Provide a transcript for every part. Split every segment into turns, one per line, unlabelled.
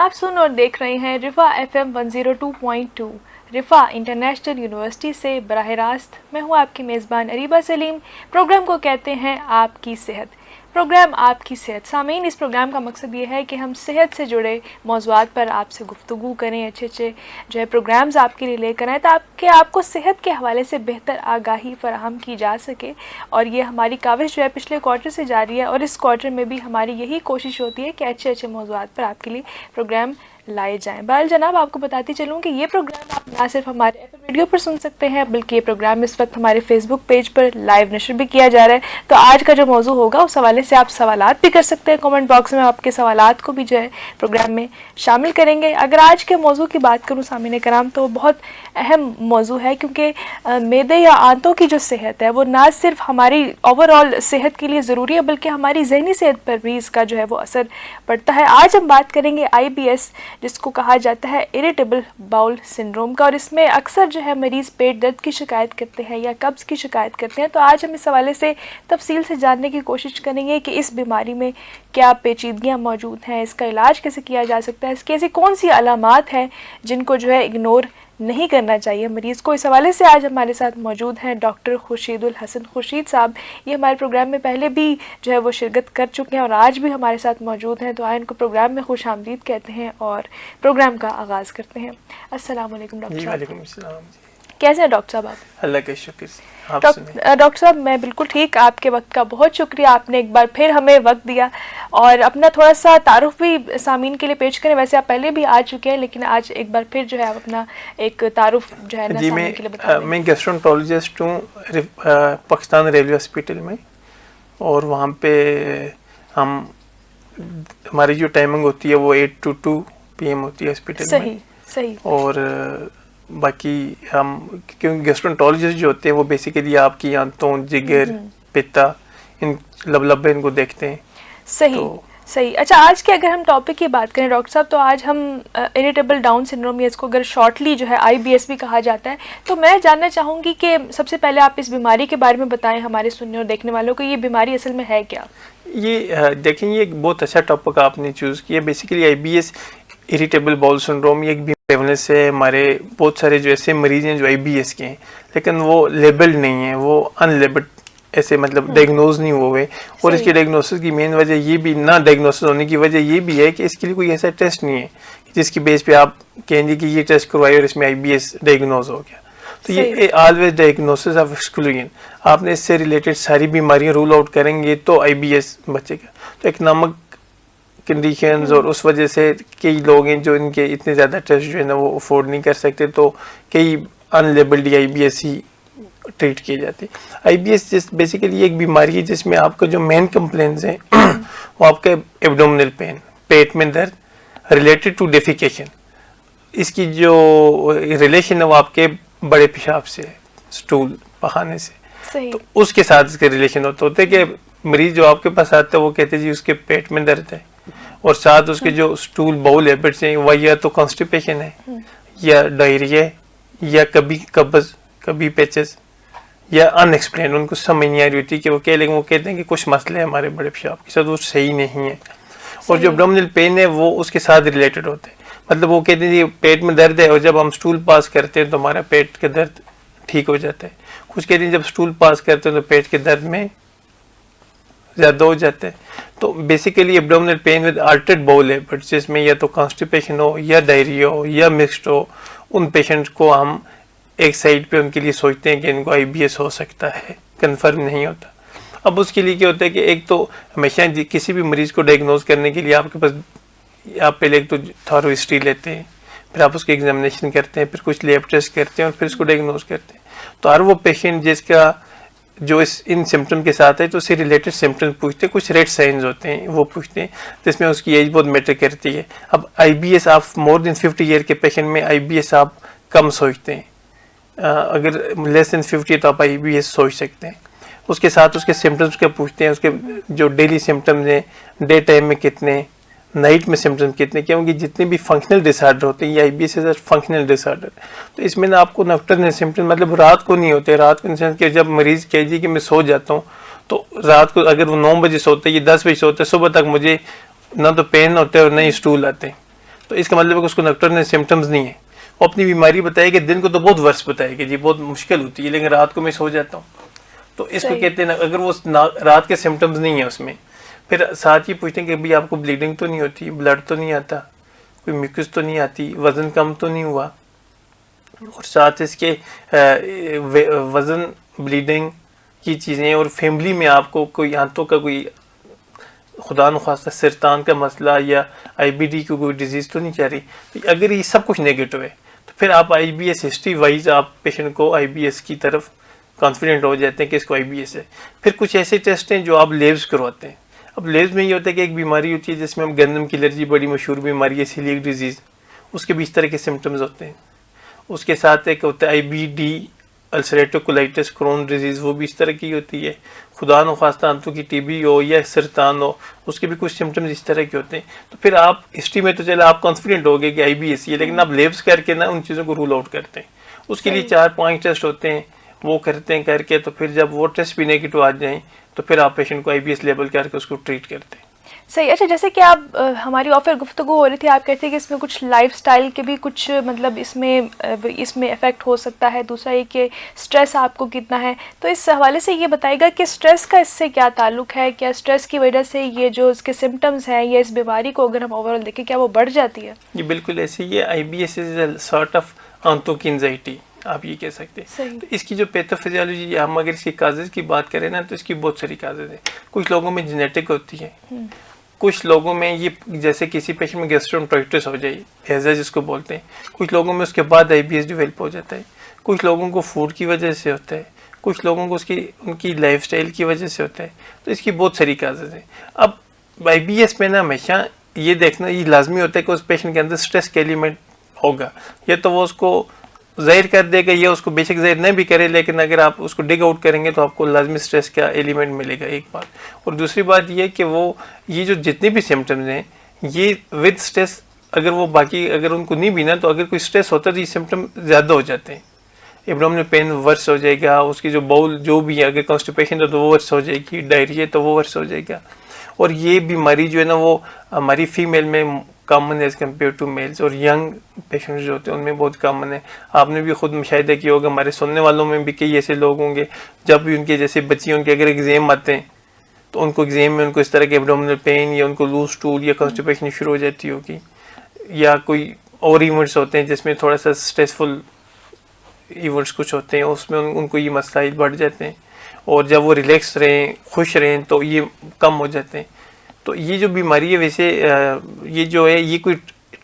آپ سن اور دیکھ رہے ہیں رفا FM 102.2 رفا انٹرنیشنل یونیورسٹی سے براہ راست. میں ہوں آپ کی میزبان اریبہ سلیم. پروگرام کو کہتے ہیں آپ کی صحت. پروگرام آپ کی صحت. سامعین، اس پروگرام کا مقصد یہ ہے کہ ہم صحت سے جڑے موضوعات پر آپ سے گفتگو کریں، اچھے جو ہے پروگرامز آپ کے لیے لے کر آئیں تاکہ آپ کو صحت کے حوالے سے بہتر آگاہی فراہم کی جا سکے. اور یہ ہماری کاوش جو ہے پچھلے کوارٹر سے جاری ہے، اور اس کوارٹر میں بھی ہماری یہی کوشش ہوتی ہے کہ اچھے موضوعات پر آپ کے لیے پروگرام لائے جائیں. بہرحال جناب، آپ کو بتاتی چلوں کہ یہ پروگرام آپ نہ صرف ہمارے FM ریڈیو پر سن سکتے ہیں، بلکہ یہ پروگرام اس وقت ہمارے فیس بک پیج پر لائیو نشر بھی کیا جا رہا ہے. تو آج کا جو موضوع ہوگا اس حوالے سے آپ سوالات بھی کر سکتے ہیں. کامنٹ باکس میں آپ کے سوالات کو بھی جو ہے پروگرام میں شامل کریں گے. اگر آج کے موضوع کی بات کروں سامعین کرام، تو بہت اہم موضوع ہے، کیونکہ معدے یا آنتوں کی جو صحت ہے وہ نہ صرف ہماری اوور آل صحت کے لیے ضروری ہے، بلکہ ہماری ذہنی صحت پر بھی اس کا جو ہے وہ اثر پڑتا ہے. آج ہم بات کریں گے IBS، جس کو کہا جاتا ہے اریٹیبل باؤل سنڈروم کا، اور اس میں اکثر جو ہے مریض پیٹ درد کی شکایت کرتے ہیں یا قبض کی شکایت کرتے ہیں. تو آج ہم اس حوالے سے تفصیل سے جاننے کی کوشش کریں گے کہ اس بیماری میں کیا پیچیدگیاں موجود ہیں، اس کا علاج کیسے کیا جا سکتا ہے، اس کی ایسی کون سی علامات ہیں جن کو جو ہے اگنور نہیں کرنا چاہیے مریض کو. اس حوالے سے آج ہمارے ساتھ موجود ہیں ڈاکٹر خورشید الحسن. خورشید صاحب یہ ہمارے پروگرام میں پہلے بھی جو ہے وہ شرکت کر چکے ہیں اور آج بھی ہمارے ساتھ موجود ہیں، تو آئے ان کو پروگرام میں خوش آمدید کہتے ہیں اور پروگرام کا آغاز کرتے ہیں. السلام علیکم ڈاکٹر صاحب.
وعلیکم السلام.
کیسے ہیں ڈاکٹر صاحب آپ؟
اللہ کا شکر.
ڈاکٹر صاحب میں بالکل ٹھیک. آپ کے وقت کا بہت شکریہ، آپ نے ایک بار پھر ہمیں وقت دیا اور اپنا تھوڑا سا تعارف بھی سامعین کے لیے پیش کریں. ویسے آپ پہلے بھی آ چکے ہیں، لیکن آج ایک بار پھر جو ہے آپ اپنا ایک تعارف جو ہے نا سامعین کے لیے بتا دیں.
میں گیسٹرونٹرولوجسٹ ہوں پاکستان ریلوے ہاسپٹل میں، اور وہاں پہ ہماری جو ٹائمنگ ہوتی ہے وہ 8 to 2 PM ہوتی ہے ہاسپٹل میں.
صحیح.
اور باقی ہم کیونکہ گیسٹرونٹرولوجسٹ جو ہوتے ہیں وہ بیسیکلی آپ کی آنتوں، جگر، پتا، ان لب ان کو دیکھتے ہیں.
صحیح. اچھا، آج کے اگر ہم ٹاپک کی بات کریں ڈاکٹر صاحب، تو آج ہم اریٹیبل ڈاؤن سنڈروم، یا اس کو اگر شارٹلی جو ہے IBS بھی کہا جاتا ہے، تو میں جاننا چاہوں گی کہ سب سے پہلے آپ اس بیماری کے بارے میں بتائیں ہمارے سننے اور دیکھنے والوں کو، یہ بیماری اصل میں ہے کیا؟
یہ دیکھیں، یہ ایک بہت اچھا ٹاپک آپ نے چوز کیا. Basically IBS irritable bowel syndrome یہ ایک پریولنس ہے. ہمارے بہت سارے جو ایسے مریض ہیں جو IBS کے ہیں، لیکن وہ لیبلڈ نہیں ہیں، وہ ان لیبلڈ ایسے مطلب ڈائگنوز نہیں ہوئے. اور اس کی ڈائگنوسس کی مین وجہ یہ بھی، نہ ڈائگنوسس ہونے کی وجہ یہ بھی ہے کہ اس کے لیے کوئی ایسا ٹیسٹ نہیں ہے جس کی بیس پہ آپ کہیں گے کہ یہ ٹیسٹ کروائی اور اس میں IBS ڈائگنوز ہو گیا. تو یہ آلویز ڈائگنوسس آف ایکسکلوژن. آپ نے اس سے ریلیٹڈ ساری بیماریاں رول آؤٹ کریں گے تو IBS بچے گا. تو اکنامک کنڈیشنز اور اس وجہ سے کئی لوگ ہیں جو ان کے اتنے زیادہ ٹیسٹ جو ہے نا وہ افورڈ نہیں کر سکتے، تو کئی ان لیبلڈ IBS ہی ٹریٹ کیے جاتے ہیں. IBS بیسیکلی ایک بیماری ہے جس میں آپ کا جو مین کمپلینس ہیں وہ آپ کا ایبڈومنل پین، پیٹ میں درد ریلیٹڈ ٹو ڈیفیکیشن. اس کی جو ریلیشن ہے وہ آپ کے بڑے پیشاب سے، اسٹول پخانے سے، تو اس کے ساتھ اس کے ریلیشن ہوتے کہ مریض جو آپ کے پاس آتا ہے وہ کہتے ہیں جی اس کے پیٹ میں درد ہے، اور ساتھ اس کے جو اسٹول باؤل ہیبٹس ہیں وہ یا تو کانسٹیپیشن ہے، یا ڈائریا، یا کبھی قبض، کبھی پیچز، یا ان ایکسپلین. ان کو سمجھ نہیں آ رہی ہوتی کہ وہ کہہ، لیکن وہ کہتے ہیں کہ کچھ مسئلے ہیں ہمارے بڑے پیشاب کے ساتھ، وہ صحیح نہیں ہے. اور جو ایبڈومینل پین ہے وہ اس کے ساتھ ریلیٹڈ ہوتے ہیں. مطلب وہ کہتے ہیں جی پیٹ میں درد ہے، اور جب ہم اسٹول پاس کرتے ہیں تو ہمارا پیٹ کا درد ٹھیک ہو جاتا ہے. کچھ کہتے ہیں جب اسٹول پاس کرتے ہیں تو پیٹ کے درد میں زیادہ ہو جاتا ہے. تو basically abdominal pain with altered bowel habits, جس میں یا تو کانسٹیپیشن ہو، یا ڈائریا ہو، یا مکسڈ ہو، ان پیشنٹ کو ہم ایک سائڈ پہ ان کے لیے سوچتے ہیں کہ ان کو IBS ہو سکتا ہے، کنفرم نہیں ہوتا. اب اس کے لیے کیا ہوتا ہے کہ ایک تو ہمیشہ کسی بھی مریض کو ڈائگنوز کرنے کے لیے آپ کے پاس، آپ پہلے ایک تو تھارو ہسٹری لیتے ہیں، پھر آپ اس کی ایگزامینیشن کرتے ہیں، پھر کچھ لیب ٹیسٹ کرتے ہیں، اور پھر اس کو ڈائگنوز کرتے ہیں. تو ہر وہ پیشنٹ جس کا جو ان سمٹم کے ساتھ ہے تو اس سے ریلیٹڈ سمٹم پوچھتے ہیں. کچھ ریڈ سائنز ہوتے ہیں وہ پوچھتے ہیں، جس میں اس کی ایج بہت میٹر کرتی ہے. اب IBS آپ مور دین 50 ایئر کے پیشنٹ میں IBS آپ کم سوچتے ہیں، اگر لیس دین 50 تو آپ IBS سوچ سکتے ہیں. اس کے ساتھ اس کے سمٹمس کا پوچھتے ہیں، اس کے جو ڈیلی سمٹمز ہیں، ڈے ٹائم میں کتنے، نائٹ میں سمٹمز کتنے، کیونکہ جتنے بھی فنکشنل ڈس آرڈر ہوتے ہیں یہ IBS is functional disorder. تو اس میں نا آپ کو نکٹرنل سمٹم مطلب رات کو نہیں ہوتے. رات کو انسان کہ جب مریض کہہ جی کہ میں سو جاتا ہوں، تو رات کو اگر وہ 9 بجے سوتے ہیں، یہ 10 بجے سوتے ہیں، صبح تک مجھے نہ تو پین ہوتے ہیں اور نہ ہی اسٹول آتے ہیں. تو اس کا مطلب ہے کہ اس کو نکٹرنل سمٹمز نہیں ہے. وہ اپنی بیماری بتائے کہ دن کو تو بہت ورس بتائے کہ جی بہت مشکل ہوتی ہے لیکن رات کو میں سو جاتا ہوں. تو اس کو کہتے ہیں اگر وہ رات کے سمٹمز نہیں ہیں اس میں, پھر ساتھ یہ پوچھتے ہیں کہ بھائی آپ کو بلیڈنگ تو نہیں ہوتی, بلڈ تو نہیں آتا, کوئی میوکس تو نہیں آتی, وزن کم تو نہیں ہوا, اور ساتھ اس کے وزن, بلیڈنگ کی چیزیں, اور فیملی میں آپ کو کوئی آنتوں کا کوئی خدا نخواستہ سرطان کا مسئلہ یا آئی بی ڈی کی کوئی ڈیزیز تو نہیں چاہ رہی. اگر یہ سب کچھ نیگیٹو ہے تو پھر آپ آئی بی ایس ہسٹری وائز آپ پیشنٹ کو آئی بی ایس کی طرف کانفیڈنٹ ہو جاتے ہیں کہ اس کو آئی بی ایس ہے. پھر کچھ ایسے ٹیسٹ ہیں جو آپ لیبس کرواتے ہیں. اب لیبس میں یہ ہوتا ہے کہ ایک بیماری ہوتی ہے جس میں ہم گندم کی الرجی, بڑی مشہور بیماری ہے سیلیک ڈیزیز, اس کے بھی اس طرح کے سمٹمز ہوتے ہیں. اس کے ساتھ ایک ہوتا ہے آئی بی ڈی, السریٹو کولیٹس, کرون ڈیزیز, وہ بھی اس طرح کی ہوتی ہے. خدا نخواستہ آنتوں کی ٹی بی ہو یا سرطان ہو, اس کے بھی کچھ سمٹمز اس طرح کے ہوتے ہیں. تو پھر آپ ہسٹری میں تو چلے آپ کانفیڈنٹ ہو گئے کہ آئی بی ایس ہے, لیکن آپ لیبس کر کے نا ان چیزوں کو رول آؤٹ کرتے ہیں. اس کے لیے 4-5 ٹیسٹ ہوتے ہیں, وہ کرتے ہیں کر کے, تو پھر جب وہ ٹیسٹ بھی نیگیٹو آ جائیں تو پھر آپ پیشنٹ کو آئی بی ایس لیبل کر کے اس کو ٹریٹ کرتے ہیں.
صحیح. اچھا, جیسے کہ آپ ہماری آفر گفتگو ہو رہی تھی, آپ کہتے ہیں کہ اس میں کچھ لائف سٹائل کے بھی کچھ مطلب اس میں افیکٹ ہو سکتا ہے. دوسرا یہ کہ اسٹریس آپ کو کتنا ہے, تو اس حوالے سے یہ بتائے گا کہ اسٹریس کا اس سے کیا تعلق ہے. کیا اسٹریس کی وجہ سے یہ جو اس کے سمٹمز ہیں یا اس بیماری کو اگر ہم اوور آل دیکھیں کیا وہ بڑھ جاتی ہے؟
یہ بالکل ایسے ہی ہے. I B S is a sort of آنتوں کی انزائٹی, آپ یہ کہہ سکتے ہیں. تو اس کی جو پیتھوفیزیالوجی, ہم اگر اس کی کازز کی بات کریں نا تو اس کی بہت ساری کازز ہیں. کچھ لوگوں میں جینیٹک ہوتی ہے, کچھ لوگوں میں یہ جیسے کسی پیشنٹ میں گیسٹرونٹرائٹس ہو جائے, ہیزا جس کو بولتے ہیں, کچھ لوگوں میں اس کے بعد آئی بی ایس ڈیولپ ہو جاتا ہے. کچھ لوگوں کو فوڈ کی وجہ سے ہوتا ہے, کچھ لوگوں کو ان کی لائف سٹائل کی وجہ سے ہوتا ہے. تو اس کی بہت ساری کازز ہیں. اب آئی بی ایس میں نا ہمیشہ یہ دیکھنا یہ لازمی ہوتا ہے کہ اس پیشنٹ کے اندر اسٹریس کا ایلیمنٹ ہوگا. یا تو وہ اس کو ظاہر کر دے گا یا اس کو بے شک ظاہر نہیں بھی کرے, لیکن اگر آپ اس کو ڈگ آؤٹ کریں گے تو آپ کو لازمی اسٹریس کا ایلیمنٹ ملے گا, ایک بات. اور دوسری بات یہ کہ وہ یہ جو جتنے بھی سمٹمز ہیں یہ ود اسٹریس, اگر وہ باقی اگر ان کو نہیں بھی نا تو اگر کوئی اسٹریس ہوتا ہے تو یہ سمٹم زیادہ ہو جاتے ہیں. ایبڈومینل پین ورس ہو جائے گا, اس کی جو باؤل جو بھی ہے, اگر کانسٹیپیشن ہے تو وہ ورس ہو جائے گی, ڈائریا تو وہ ورس ہو جائے گا. اور یہ بیماری جو ہے نا وہ ہماری فیمیل میں common as compare to males, اور ینگ پیشنٹ جو ہوتے ہیں ان میں بہت کامن ہے. آپ نے بھی خود مشاہدہ کیا ہوگا, ہمارے سننے والوں میں بھی کئی ایسے لوگ ہوں گے جب بھی ان کے جیسے بچی ان کے اگر ایگزام آتے ہیں تو ان کو ایگزام میں ان کو اس طرح کے ایبڈومینل پین یا ان کو لوز ٹول یا کانسٹیپیشن شروع ہو جاتی ہوگی, یا کوئی اور ایونٹس ہوتے ہیں جس میں تھوڑا سا اسٹریسفل ایونٹس کچھ ہوتے ہیں, اس میں ان کو یہ مسائل بڑھ جاتے ہیں. اور جب وہ ریلیکس رہیں, خوش رہیں تو یہ کم ہو جاتے ہیں. تو یہ جو بیماری ہے ویسے یہ جو ہے یہ کوئی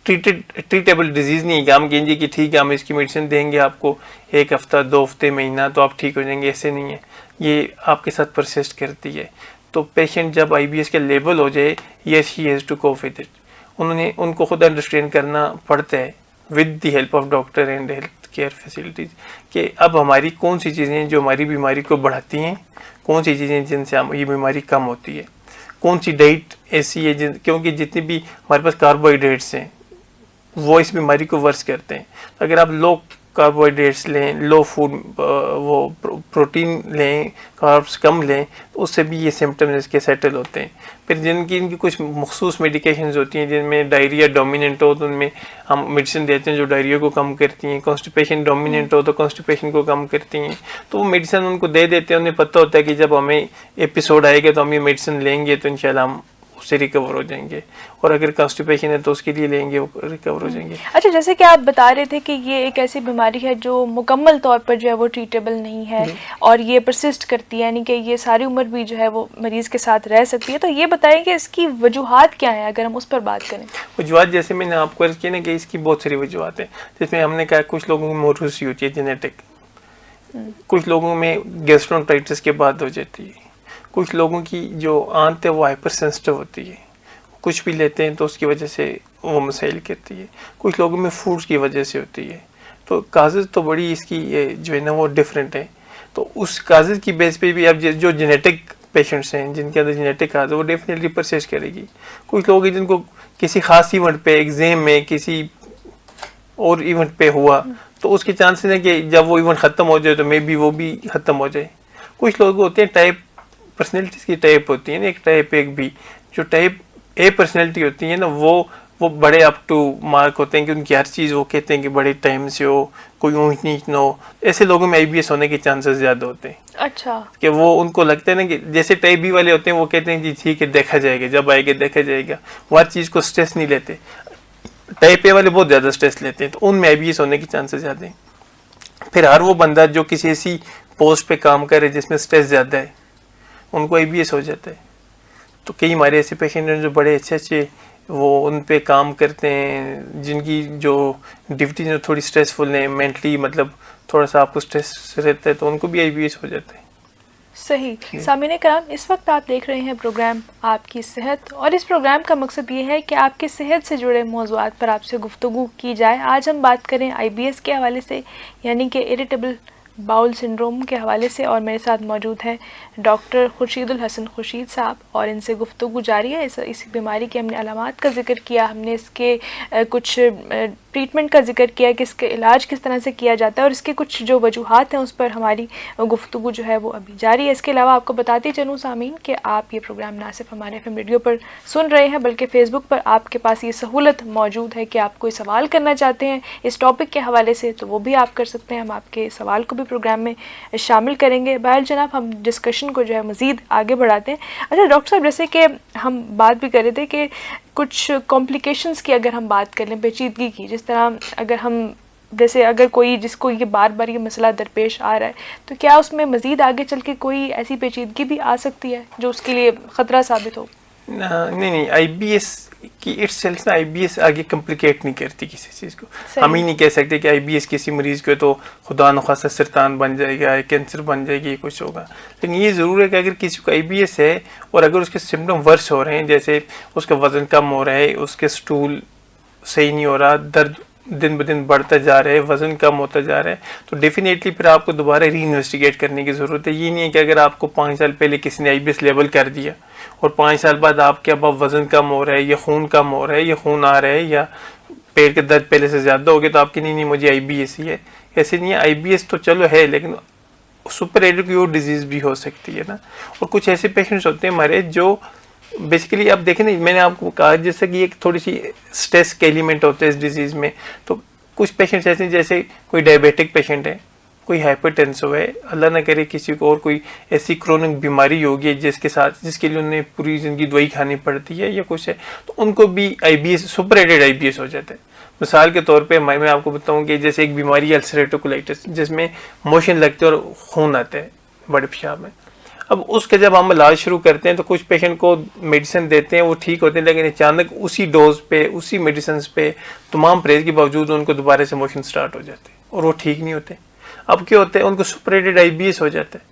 ٹریٹیبل ڈیزیز نہیں ہے کہ ہم کہیں گے کہ ٹھیک ہے ہم اس کی میڈیسن دیں گے آپ کو 1 ہفتہ 2 ہفتے مہینہ تو آپ ٹھیک ہو جائیں گے, ایسے نہیں ہے. یہ آپ کے ساتھ پرسسٹ کرتی ہے. تو پیشنٹ جب آئی بی ایس کا لیبل ہو جائے, yes he has to cope with it. ان کو خود انڈرسٹینڈ کرنا پڑتا ہے with the help of doctor and health care facilities کہ اب ہماری کون سی چیزیں ہیں جو ہماری بیماری کو بڑھاتی ہیں, کون سی چیزیں جن سے یہ بیماری کم ہوتی ہے, کون سی ڈائٹ ایسی ہے کیونکہ جتنی بھی ہمارے پاس کاربوہائیڈریٹس ہیں وہ اس بیماری کو ورس کرتے ہیں. اگر آپ لو کاربوہائیڈریٹس لیں, لو فوڈ وہ پروٹین لیں, کاربس کم لیں, تو اس سے بھی یہ سمٹمز اس کے سیٹل ہوتے ہیں. پھر ان کی کچھ مخصوص میڈیکیشنز ہوتی ہیں جن میں ڈائریا ڈومیننٹ ہو تو ان میں ہم میڈیسن دیتے ہیں جو ڈائریا کو کم کرتی ہیں. کانسٹیپیشن ڈومیننٹ ہو تو کانسٹیپیشن کو کم کرتی ہیں. تو وہ میڈیسن ان کو دے دیتے ہیں, انہیں پتہ ہوتا ہے کہ جب ہمیں ایپیسوڈ آئے گا تو ہم یہ میڈیسن لیں گے تو انشاءاللہ ہم اس سے ریکور ہو جائیں گے, اور اگر کانسٹیپیشن ہے تو اس کے لیے لیں گے, وہ ریکور ہو جائیں گے.
اچھا, جیسے کہ آپ بتا رہے تھے کہ یہ ایک ایسی بیماری ہے جو مکمل طور پر جو ہے وہ ٹریٹیبل نہیں ہے اور یہ پرسسٹ کرتی ہے, یعنی کہ یہ ساری عمر بھی جو ہے وہ مریض کے ساتھ رہ سکتی ہے. تو یہ بتائیں کہ اس کی وجوہات کیا ہیں اگر ہم اس پر بات کریں.
وجوہات جیسے میں نے آپ کو عرض کیا نا کہ اس کی بہت ساری وجوہات ہیں, جس میں ہم نے کہا کچھ لوگوں میں موروثی ہوتی ہے جینیٹک, کچھ لوگوں میں گیسٹرونٹرائٹس کے بعد ہو جاتی ہے, کچھ لوگوں کی جو آنت ہے وہ ہائپر سینسٹیو ہوتی ہے, کچھ بھی لیتے ہیں تو اس کی وجہ سے وہ مسائل کرتی ہے, کچھ لوگوں میں فوڈس کی وجہ سے ہوتی ہے. تو کازز تو بڑی اس کی جو ہے نا وہ ڈفرینٹ ہے. تو اس کازز کی بیس پہ بھی اب جو جینیٹک پیشنٹس ہیں جن کے اندر جینیٹک کاز ہے وہ ڈیفینیٹلی پرسسٹ کرے گی. کچھ لوگ ہیں جن کو کسی خاص ایونٹ پہ, ایگزام میں, کسی اور ایونٹ پہ ہوا تو اس کے چانسز ہیں کہ جب وہ ایونٹ ختم ہو جائے تو مے بی وہ بھی ختم ہو جائے. کچھ لوگ ہوتے ہیں ٹائپ پرسنالٹیز کی ٹائپ ہوتی ہے نا, ایک ٹائپ ایک بھی, جو ٹائپ اے پرسنالٹی ہوتی ہے نا وہ وہ بڑے اپ ٹو مارک ہوتے ہیں کہ ان کی ہر چیز وہ کہتے ہیں کہ بڑے ٹائم سے ہو, کوئی اونچ نیچ نہ ہو. ایسے لوگوں میں IBS ہونے کے چانسز زیادہ ہوتے ہیں.
اچھا,
کہ وہ ان کو لگتا ہے نا کہ جیسے ٹائپ بی والے ہوتے ہیں, وہ کہتے ہیں جی ٹھیک ہے دیکھا جائے گا, جب آئے گا دیکھا جائے گا, وہ ہر چیز کو اسٹریس نہیں لیتے. ٹائپ اے والے بہت زیادہ اسٹریس لیتے ہیں, تو ان میں IBS ہونے کے چانسز زیادہ ہیں. پھر ہر وہ بندہ جو کسی ایسی پوسٹ پہ کام کرے جس میں اسٹریس زیادہ ہے, ان کو IBS ہو جاتا ہے. تو کئی ہمارے ایسے پیشنٹ ہیں جو بڑے اچھے وہ ان پہ کام کرتے ہیں, جن کی جو ڈیوٹیز ہیں تھوڑی اسٹریسفل ہیں, مینٹلی مطلب تھوڑا سا آپ کو اسٹریس رہتا ہے, تو ان کو بھی IBS ہو جاتا ہے.
صحیح. سامعین کرام, اس وقت آپ دیکھ رہے ہیں پروگرام آپ کی صحت, اور اس پروگرام کا مقصد یہ ہے کہ آپ کی صحت سے جڑے موضوعات پر آپ سے گفتگو کی جائے. آج ہم بات کریں IBS کے حوالے سے, یعنی کہ اریٹیبل باؤل سنڈروم کے حوالے سے, اور میرے ساتھ موجود ہیں ڈاکٹر خورشید الحسن خورشید صاحب, اور ان سے گفتگو جاری ہے. اس بیماری کے ہم نے علامات کا ذکر کیا, ہم نے اس کے کچھ ٹریٹمنٹ کا ذکر کیا کہ اس کے علاج کس طرح سے کیا جاتا ہے, اور اس کے کچھ جو وجوہات ہیں اس پر ہماری گفتگو جو ہے وہ ابھی جاری ہے. اس کے علاوہ آپ کو بتاتی چلوں سامعین کہ آپ یہ پروگرام نہ صرف ہمارے FM ریڈیو پر سن رہے ہیں, بلکہ فیس بک پر آپ کے پاس یہ سہولت موجود ہے کہ آپ کوئی سوال کرنا چاہتے ہیں اس ٹاپک کے حوالے سے تو وہ بھی آپ کر سکتے ہیں. ہم آپ کے سوال کو بھی پروگرام میں شامل کریں گے. بہر جناب, ہم ڈسکشن کو جو ہے مزید آگے بڑھاتے ہیں. اچھا ڈاکٹر صاحب, جیسے کہ ہم بات بھی کر رہے تھے کہ کچھ کمپلیکیشنز کی اگر ہم بات کر لیں, پیچیدگی کی, جس طرح اگر کوئی جس کو یہ بار بار یہ مسئلہ درپیش آ رہا ہے, تو کیا اس میں مزید آگے چل کے کوئی ایسی پیچیدگی بھی آ سکتی ہے جو اس کے لیے خطرہ ثابت ہو؟
نہیں, IBS کی اٹ سیلف نا IBS آگے کمپلیکیٹ نہیں کرتی کسی چیز کو. ہم ہی نہیں کہہ سکتے کہ IBS کسی مریض کو تو خدا نخواستہ سرطان بن جائے گا, کینسر بن جائے گی, کچھ ہوگا. لیکن یہ ضرور ہے کہ اگر کسی کو IBS ہے اور اگر اس کے سمٹم ورس ہو رہے ہیں, جیسے اس کا وزن کم ہو رہا ہے, اس کے سٹول صحیح نہیں ہو رہا, درد دن بدن بڑھتا جا رہا ہے, وزن کم ہوتا جا رہا ہے, تو ڈیفینیٹلی پھر آپ کو دوبارہ ری انویسٹیگیٹ کرنے کی ضرورت ہے. یہ نہیں ہے کہ اگر آپ کو 5 سال پہلے کسی نے IBS لیبل کر دیا اور 5 سال بعد آپ کے اب وزن کم ہو رہا ہے, یا خون کم ہو رہا ہے, یا خون آ رہا ہے, یا پیٹ کے درد پہلے سے زیادہ ہو گیا, تو آپ کی نہیں مجھے IBS ہی ہے. ایسے نہیں ہے, IBS تو چلو ہے, لیکن سپر ایڈیکیوٹ ڈیزیز بھی ہو سکتی ہے نا. اور کچھ ایسے پیشنٹس ہوتے ہیں ہمارے جو بیسیکلی آپ دیکھیں نا, میں نے آپ کو کہا جیسے کہ ایک تھوڑی سی اسٹریس کے ایلیمنٹ ہوتے ہیں اس ڈیزیز میں. تو کچھ پیشنٹس ایسے ہیں جیسے کوئی ڈائبیٹک پیشنٹ ہے, کوئی ہائپر ٹینسو ہے, اللہ نہ کرے کسی کو اور کوئی ایسی کرونک بیماری ہوگی جس کے لیے انہیں پوری زندگی دوائی کھانی پڑتی ہے یا کچھ ہے, تو ان کو بھی IBS سپر ایڈیڈ IBS ہو جاتا ہے. مثال کے طور پہ میں آپ کو بتاؤں کہ جیسے ایک بیماری ہے السریٹو کولیٹس, جس میں موشن لگتے ہیں اور خون آتا ہے بڑے پیشاب میں. اب اس کا جب ہم علاج شروع کرتے ہیں تو کچھ پیشنٹ کو میڈیسن دیتے ہیں, وہ ٹھیک ہوتے ہیں, لیکن اچانک اسی ڈوز پہ اسی میڈیسنس پہ تمام پرہیز کے باوجود ان کو دوبارہ سے موشن سٹارٹ ہو جاتے ہیں اور وہ ٹھیک نہیں ہوتے. اب کیا ہوتا ہے, ان کو سپریٹڈ IBS ہو جاتا ہے.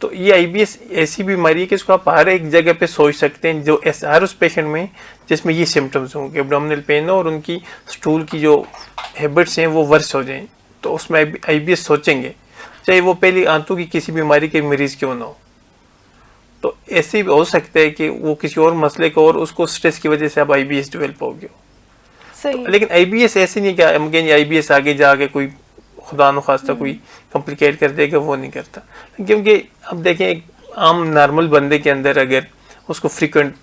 تو یہ IBS ایسی بیماری ہے کہ اس کو آپ ہر ایک جگہ پہ سوچ سکتے ہیں, جو ہر اس پیشنٹ میں جس میں یہ سمٹمز ہوں کہ ایبڈومینل پین ہو اور ان کی سٹول کی جو ہیبٹس ہیں وہ ورس ہو جائیں, تو اس میں IBS سوچیں گے, چاہے وہ پہلی آنتوں کی کسی بیماری کے مریض کیوں نہ ہو. تو ایسے بھی ہو سکتا ہے کہ وہ کسی اور مسئلے کو اور اس کو سٹریس کی وجہ سے اب IBS ڈیولپ ہو گیا. لیکن IBS ایسے نہیں کہ ہم کہیں IBS آگے جا کے کوئی خدا نخواستہ کوئی کمپلیکیٹ کر دے گا, وہ نہیں کرتا. کیونکہ اب دیکھیں ایک عام نارمل بندے کے اندر اگر اس کو فریکوینٹ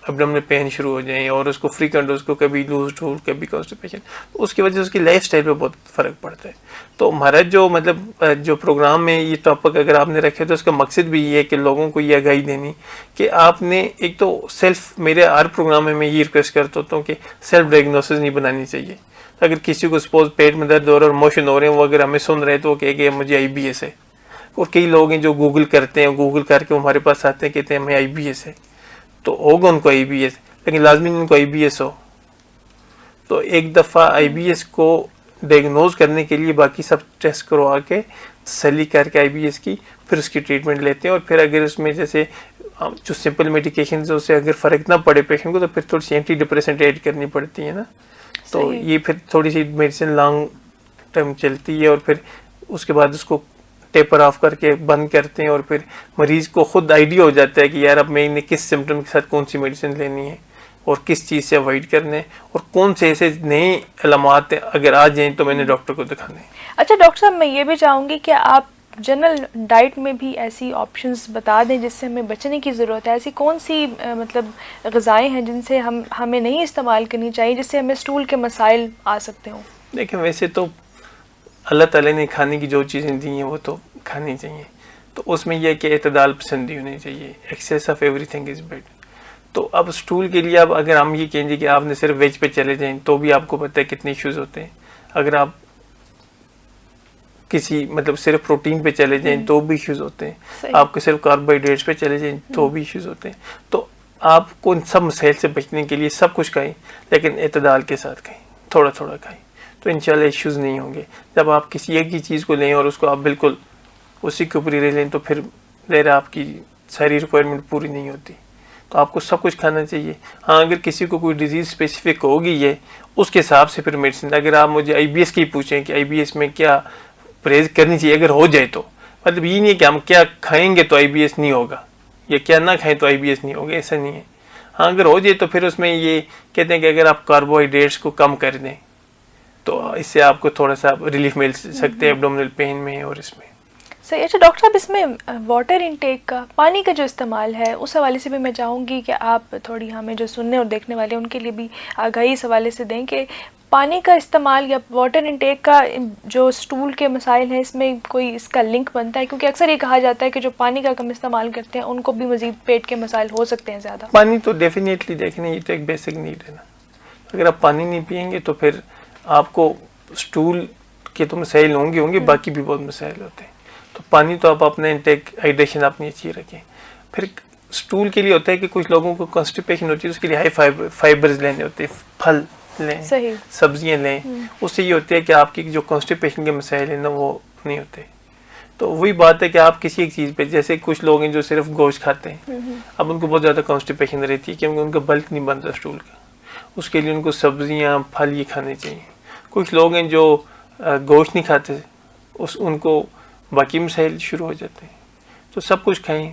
ایبڈومینل پین شروع ہو جائیں اور اس کو فریکوینٹ اس کو کبھی لوز ٹول کبھی کانسٹیپیشن, تو اس کی وجہ سے اس کی لائف سٹائل پہ بہت فرق پڑتا ہے. تو ہمارا جو جو پروگرام میں یہ ٹاپک اگر آپ نے رکھے تو اس کا مقصد بھی یہ ہے کہ لوگوں کو یہ آگاہی دینی کہ آپ نے ایک تو میرے ہر پروگرام میں یہ ریکویسٹ کرتا ہوتا ہوں کہ سیلف ڈائگنوسس نہیں بنانی چاہیے. اگر کسی کو سپوز پیٹ میں درد ہو رہا ہے اور موشن ہو رہے ہیں, وہ اگر ہمیں سن رہے تو وہ کہے کہ مجھے IBS ہے. اور کئی لوگ ہیں جو گوگل کرتے ہیں, گوگل کر کے ہمارے پاس آتے ہیں کہتے ہیں ہمیں IBS ہے, تو ہوگا ان کو IBS, لیکن لازمی ان کو IBS ہو. تو ایک دفعہ IBS کو ڈائگنوز کرنے کے لیے باقی سب ٹیسٹ کروا کے تسلی کر کے IBS کی پھر اس کی ٹریٹمنٹ لیتے ہیں. اور پھر اگر اس میں جیسے جو سمپل میڈیکیشنز ہیں اس سے اگر فرق نہ پڑے پیشنٹ کو, تو پھر تھوڑی سی اینٹی ڈپریسنٹ ایڈ کرنی پڑتی ہے نا. تو یہ پھر تھوڑی سی میڈیسن لانگ ٹائم چلتی ہے, اور پھر اس کے بعد اس کو ٹیپر آف کر کے بند کرتے ہیں, اور پھر مریض کو خود آئیڈیا ہو جاتا ہے کہ یار اب میں نے کس سمٹم کے ساتھ کون سی میڈیسن لینی ہے اور کس چیز سے اوائڈ کرنا ہے, اور کون سے ایسے نئے علامات اگر آ جائیں تو میں نے ڈاکٹر کو دکھانا ہے.
اچھا ڈاکٹر صاحب, میں یہ بھی چاہوں گی کہ آپ جنرل ڈائٹ میں بھی ایسی آپشنس بتا دیں جس سے ہمیں بچنے کی ضرورت ہے. ایسی کون سی مطلب غذائیں ہیں جن سے ہمیں نہیں استعمال کرنی چاہیے جس سے ہمیں اسٹول کے مسائل آ سکتے ہوں؟
دیکھیں ویسے تو اللہ تعالیٰ نے کھانے کی جو چیزیں دی ہیں وہ تو کھانی چاہیے. تو اس میں یہ کہ اعتدال پسندی ہونی چاہیے. Access of every thing is bad. تو اب اسٹول کے لیے اب اگر ہم یہ کہیں گے کہ آپ نے صرف ویج پہ چلے جائیں تو بھی آپ کو پتہ ہے کتنے ایشوز ہوتے ہیں. اگر آپ کسی مطلب صرف پروٹین پہ چلے جائیں تو بھی ایشوز ہوتے ہیں. آپ کو صرف کاربوہائیڈریٹس پہ چلے جائیں تو بھی ایشوز ہوتے ہیں. تو آپ کو ان سب مسائل سے بچنے کے لیے سب کچھ کھائیں لیکن اعتدال کے ساتھ کھائیں, تھوڑا تھوڑا کھائیں, تو انشاءاللہ ایشوز نہیں ہوں گے. جب آپ کسی ایک ہی چیز کو لیں اور اس کو آپ بالکل اسی کے اوپر ہی رہ لیں تو پھر ظاہر آپ کی ساری ریکوائرمنٹ پوری نہیں ہوتی. تو آپ کو سب کچھ کھانا چاہیے. ہاں اگر کسی کو کوئی ڈیزیز اسپیسیفک ہوگی ہے اس کے حساب سے پھر میڈیسن. اگر آپ مجھے آئی بی ایس کی پوچھیں کہ آئی بی ایس میں کیا پرہیز کرنی چاہیے اگر ہو جائے, تو مطلب یہ نہیں ہے کہ ہم کیا کھائیں گے تو آئی بی ایس نہیں ہوگا یا کیا نہ کھائیں تو آئی بی ایس نہیں ہوگا, ایسا نہیں ہے. ہاں اگر ہو جائے تو پھر اس میں یہ کہتے ہیں کہ اگر آپ کاربوہائیڈریٹس کو کم کر دیں تو اس سے آپ کو تھوڑا سا ریلیف مل سکتے ہیں ایبڈومینل پین میں اور اس میں.
صحیح. اچھا ڈاکٹر صاحب اس میں واٹر انٹیک کا, پانی کا جو استعمال ہے اس حوالے سے بھی میں چاہوں گی کہ آپ تھوڑی ہمیں جو سننے اور دیکھنے والے ان کے لیے بھی آگاہی اس حوالے سے دیں کہ پانی کا استعمال یا واٹر انٹیک کا جو اسٹول کے مسائل ہیں اس میں کوئی اس کا لنک بنتا ہے, کیونکہ اکثر یہ کہا جاتا ہے کہ جو پانی کا کم استعمال کرتے ہیں ان کو بھی مزید پیٹ کے مسائل ہو سکتے ہیں زیادہ.
پانی تو ڈیفینیٹلی دیکھیں یہ تو ایک بیسک نیڈ ہے نا. اگر آپ پانی نہیں پئیں گے تو پھر آپ کو اسٹول کے تو مسائل ہوں گے باقی بھی بہت مسائل ہوتے ہیں. تو پانی تو آپ اپنا انٹیک ہائیڈریشن اپنی اچھی رکھیں. پھر اسٹول کے لیے ہوتا ہے کہ کچھ لوگوں کو کانسٹیپیشن ہوتی ہے, اس کے لیے ہائی فائبرز لینے ہوتے ہیں, پھل لیں, سبزیاں لیں. اس سے یہ ہوتا ہے کہ آپ کی جو کانسٹیپیشن کے مسائل ہیں نا وہ نہیں ہوتے. تو وہی بات ہے کہ آپ کسی ایک چیز پہ, جیسے کچھ لوگ ہیں جو صرف گوشت کھاتے ہیں, اب ان کو بہت زیادہ کانسٹیپیشن رہتی ہے کیونکہ ان کا بلک نہیں بنتا اسٹول کا. اس کے لیے ان کو سبزیاں پھل یہ کھانے چاہیے. کچھ لوگ ہیں جو گوشت نہیں کھاتے, ان کو باقی مسائل شروع ہو جاتے ہیں. تو سب کچھ کھائیں,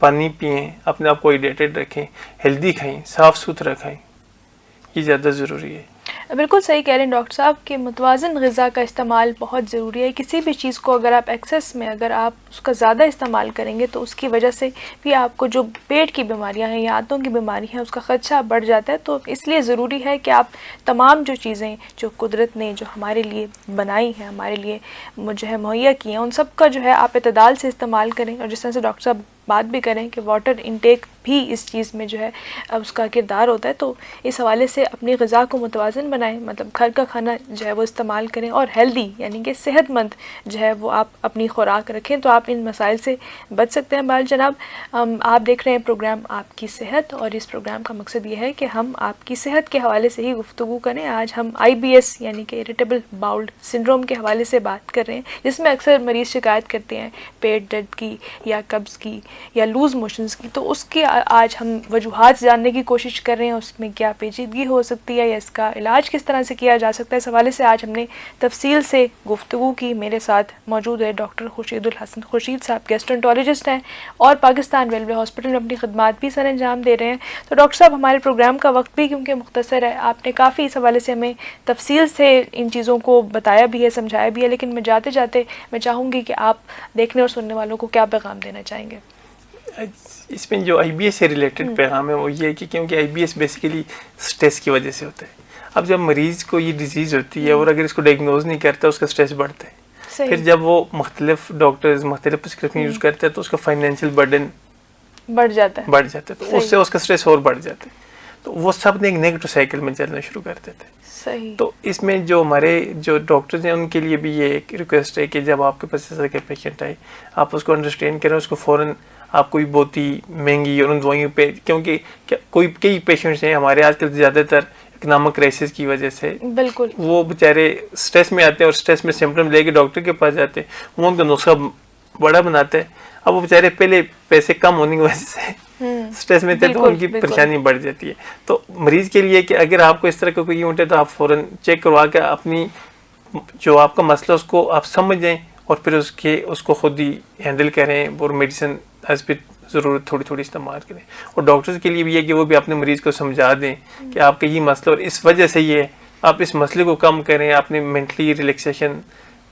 پانی پئیں, اپنے آپ کو ہائیڈریٹڈ رکھیں, ہیلدی کھائیں, صاف ستھرا کھائیں, یہ زیادہ ضروری ہے.
بالکل صحیح کہہ رہے ہیں ڈاکٹر صاحب کہ متوازن غذا کا استعمال بہت ضروری ہے. کسی بھی چیز کو اگر آپ ایکسیس میں اگر آپ اس کا زیادہ استعمال کریں گے تو اس کی وجہ سے بھی آپ کو جو پیٹ کی بیماریاں ہیں یا آنتوں کی بیماری ہیں اس کا خدشہ بڑھ جاتا ہے. تو اس لیے ضروری ہے کہ آپ تمام جو چیزیں جو قدرت نے جو ہمارے لیے بنائی ہیں, ہمارے لیے جو ہے مہیا کی ہیں, ان سب کا جو ہے آپ اعتدال سے استعمال کریں. اور جس طرح سے ڈاکٹر صاحب بات بھی کریں کہ واٹر انٹیک بھی اس چیز میں جو ہے اس کا کردار ہوتا ہے. تو اس حوالے سے اپنی غذا کو متوازن بنائیں, مطلب گھر کا کھانا جو ہے وہ استعمال کریں اور ہیلدی یعنی کہ صحت مند جو ہے وہ آپ اپنی خوراک رکھیں, تو آپ ان مسائل سے بچ سکتے ہیں. بہرحال جناب آپ دیکھ رہے ہیں پروگرام آپ کی صحت, اور اس پروگرام کا مقصد یہ ہے کہ ہم آپ کی صحت کے حوالے سے ہی گفتگو کریں. آج ہم آئی بی ایس یعنی کہ اریٹیبل باؤل سنڈروم کے حوالے سے بات کر رہے ہیں, جس میں اکثر مریض شکایت کرتے ہیں پیٹ درد کی یا قبض کی یا لوز موشنز کی. تو اس کی آج ہم وجوہات جاننے کی کوشش کر رہے ہیں, اس میں کیا پیچیدگی ہو سکتی ہے یا اس کا علاج کس طرح سے کیا جا سکتا ہے. اس حوالے سے آج ہم نے تفصیل سے گفتگو کی. میرے ساتھ موجود ہے ڈاکٹر خورشید الحسن خورشید صاحب, گیسٹرونٹولوجسٹ ہیں اور پاکستان ریلوے ہاسپٹل میں اپنی خدمات بھی سر انجام دے رہے ہیں. تو ڈاکٹر صاحب ہمارے پروگرام کا وقت بھی کیونکہ مختصر ہے, آپ نے کافی اس حوالے سے ہمیں تفصیل سے ان چیزوں کو بتایا بھی ہے, سمجھایا بھی ہے, لیکن میں جاتے جاتے میں چاہوں گی کہ آپ دیکھنے اور سننے والوں کو کیا پیغام دینا چاہیں گے؟
اس میں جو آئی بی ایس سے ریلیٹڈ پیغام ہے وہ یہ ہے کہ کیونکہ آئی بی ایس بیسیکلی اسٹریس کی وجہ سے ہوتا ہے. اب جب مریض کو یہ ڈیزیز ہوتی ہے اور اگر اس کو ڈائگنوز نہیں کرتا اس کا اسٹریس بڑھتا ہے. پھر جب وہ مختلف ڈاکٹرز مختلف پرسکرپشن یوز کرتے ہیں تو اس کا فائنینشیل برڈن
بڑھ جاتا ہے,
تو اس سے اس کا اسٹریس اور بڑھ جاتا ہے. تو وہ سب نے ایک نیگیٹو سائیکل میں چلنا شروع کر دیتے ہیں. تو اس میں جو ہمارے جو ڈاکٹرز ہیں ان کے لیے بھی یہ ایک ریکویسٹ ہے کہ جب آپ کے پاس ایسا کہ پیشنٹ آئے آپ اس کو انڈرسٹینڈ کریں, اس کو فوراً آپ کوئی بہت ہی مہنگی اور ان دوائیوں پہ, کیونکہ کئی پیشنٹس ہیں ہمارے آج کل زیادہ تر اکنامک کرائسس کی وجہ سے بالکل وہ بیچارے اسٹریس میں آتے ہیں اور اسٹریس میں سمپٹم لے کے ڈاکٹر کے پاس جاتے ہیں, وہ ان کا نسخہ بڑا بناتا ہے. اب وہ بیچارے پہلے پیسے کم ہونے کی وجہ سے اسٹریس میں تھے تو ان کی پریشانی بڑھ جاتی ہے. تو مریض کے لیے کہ اگر آپ کو اس طرح کا کوئی ایونٹ ہے تو آپ فوراً چیک کروا کے اپنی جو آپ کا مسئلہ اس کو آپ سمجھ جائیں اور پھر اس کو خود ہی ہینڈل کریں اور میڈیسن ایز پہ ضرورت تھوڑی تھوڑی استعمال کریں. اور ڈاکٹرز کے لیے بھی یہ کہ وہ بھی اپنے مریض کو سمجھا دیں کہ آپ کا یہ مسئلہ اور اس وجہ سے یہ آپ اس مسئلے کو کم کریں, اپنے مینٹلی ریلیکسیشن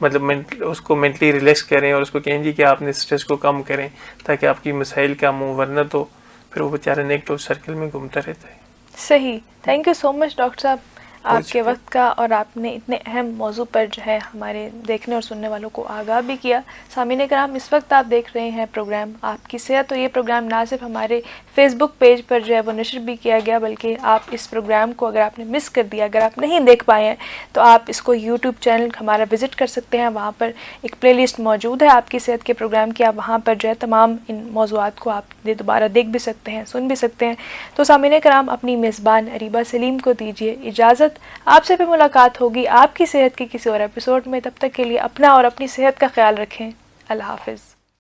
مطلب اس کو مینٹلی ریلیکس کریں اور اس کو کہیں جی کہ آپ نے اسٹریس کو کم کریں تاکہ آپ کی مسائل کم ہوں، ورنہ تو پھر وہ بیچارہ نیگیٹو سرکل میں گھومتا رہتا ہے.
صحیح. Thank you so much doctor صاحب آپ کے وقت کا، اور آپ نے اتنے اہم موضوع پر جو ہے ہمارے دیکھنے اور سننے والوں کو آگاہ بھی کیا. سامعین کرام، اس وقت آپ دیکھ رہے ہیں پروگرام آپ کی صحت. تو یہ پروگرام نہ صرف ہمارے فیس بک پیج پر جو ہے وہ نشر بھی کیا گیا، بلکہ آپ اس پروگرام کو اگر آپ نے مس کر دیا، اگر آپ نہیں دیکھ پائے ہیں، تو آپ اس کو یوٹیوب چینل ہمارا وزٹ کر سکتے ہیں. وہاں پر ایک پلے لسٹ موجود ہے آپ کی صحت کے پروگرام کی. آپ وہاں پر جو ہے تمام ان موضوعات کو آپ دوبارہ دیکھ بھی سکتے ہیں، سن بھی سکتے ہیں. تو سامعین کرام، اپنی میزبان اریبہ سلیم کو دیجیے اجازت. آپ سے پھر ملاقات ہوگی آپ کی صحت کے کسی اور ایپیسوڈ میں. تب تک کے لیے اپنا اور اپنی صحت کا خیال رکھیں. اللہ حافظ.